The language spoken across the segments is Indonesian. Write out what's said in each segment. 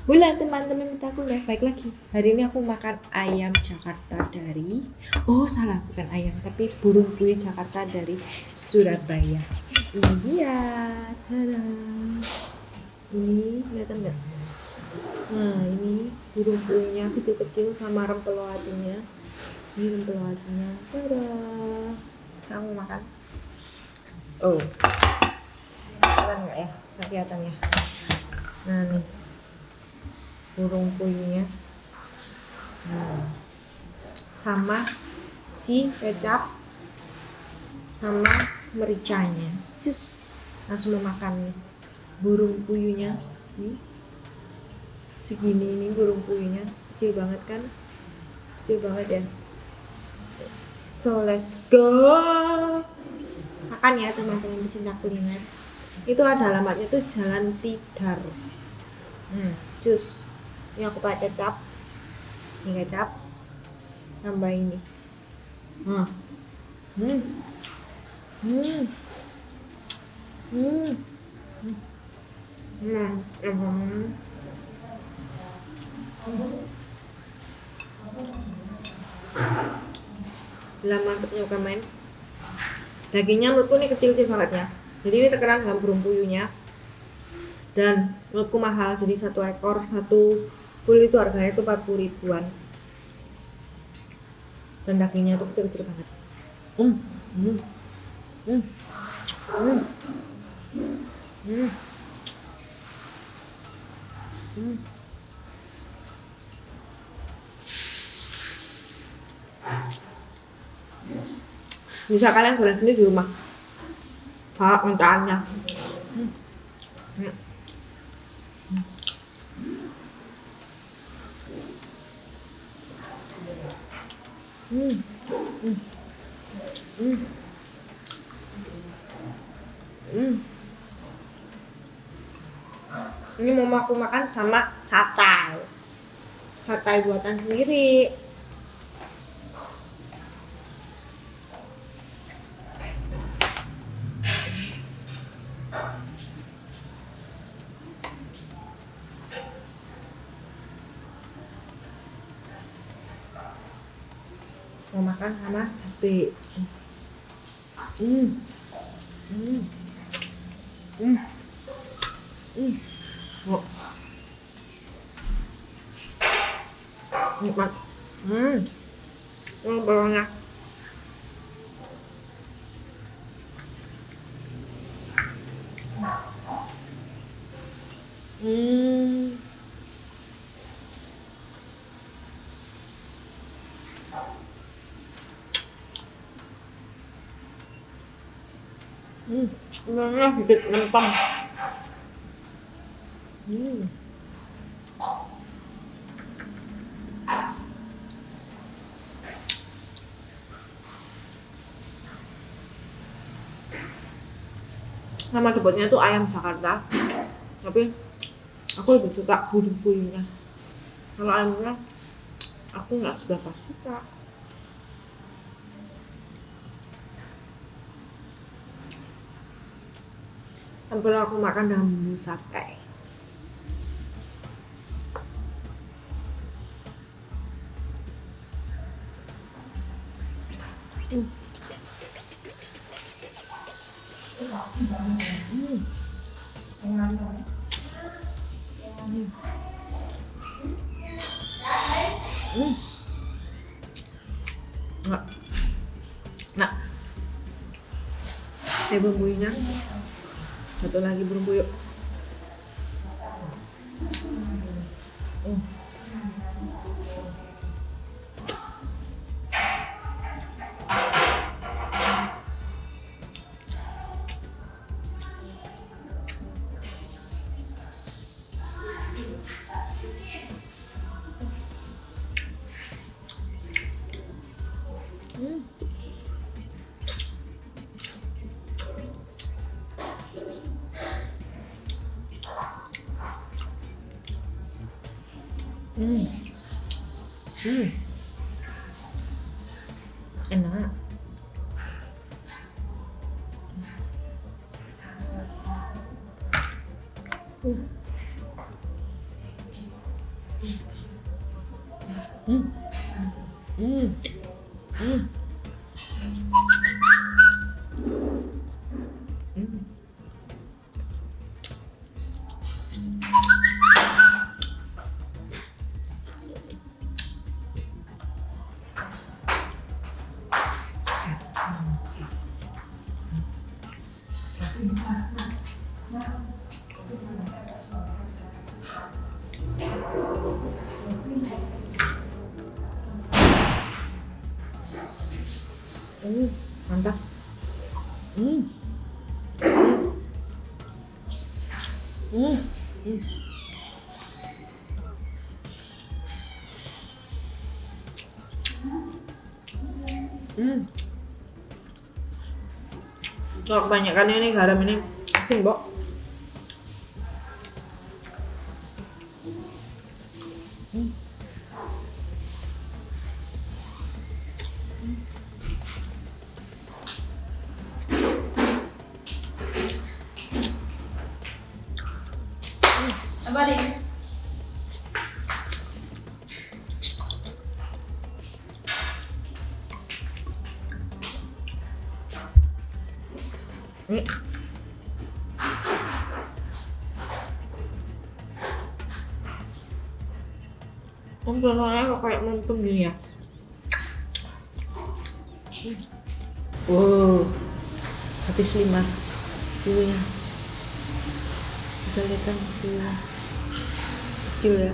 Boleh teman-teman minta aku live baik lagi. Hari ini aku makan ayam Jakarta dari salah, bukan ayam tapi burung puyuh Jakarta dari Surabaya. Ini dia. Tada. Ini kelihatan nggak? Nah ini burung puyuhnya kecil-kecil sama rempelo-hatinya. Ini rempelo-hatinya. Tada. Sekarang mau makan. Oh, kelihatan nggak ya? Nggak kelihatan ya. Nah nih burung puyuhnya. Sama si kecap sama mericanya. Cus, langsung mau makan nih burung puyuhnya. Segini ini burung puyuhnya, kecil banget kan, kecil banget ya. So let's go makan ya teman-teman pecinta kuliner. Itu ada alamatnya tuh Jalan Tidar. Cus, ini aku pakai kecap, ini kecap tambah ini. Lama mantepnya main. Dagingnya menurutku ini kecil-kecil banget ya. Jadi ini terkenal dengan burung puyuhnya. Dan menurutku mahal, jadi satu ekor satu full itu harganya itu 40 ribuan. Dan dagingnya tuh kecil-kecil banget. Bisa kalian goreng sendiri di rumah. Mentaannya. Ini mau aku makan sama satay. Satay buatan sendiri. Mau makan sama sate. Oh. Nikmat. Bawangnya. Bawangnya sedikit nempang. Nama debutnya tuh ayam Jakarta, tapi aku lebih suka burung puyuhnya. Kalau ayamnya aku nggak seberapa suka. Sampai aku makan dengan bumbu sate. Nah, ini bumbunya. Satu lagi burung puyuh. Enak. Hmm. Hmm. Hmm. Hmm. Mantap. Hmm. Hmm. Hmm. Hmm. Kalau kebanyakan ini garam ini asin, Bok. Hmm. Apa deh? Ini rasanya kok kayak melempem gini ya. Wow, habis 5 dulunya. Bisa lihat kan dulunya kecil ya.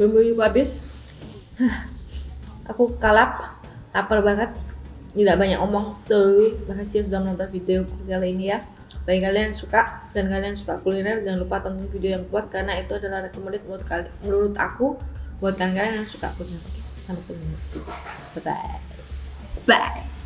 Bumbu juga habis. Aku kalap, lapar banget, tidak banyak omong. So, makasih sudah menonton video kali ini ya. Bagi kalian yang suka dan kalian suka kuliner, jangan lupa tonton video yang kuat karena itu adalah recommended menurut aku buat kalian yang suka kuliner. Sampai ketemu. Bye bye. Bye.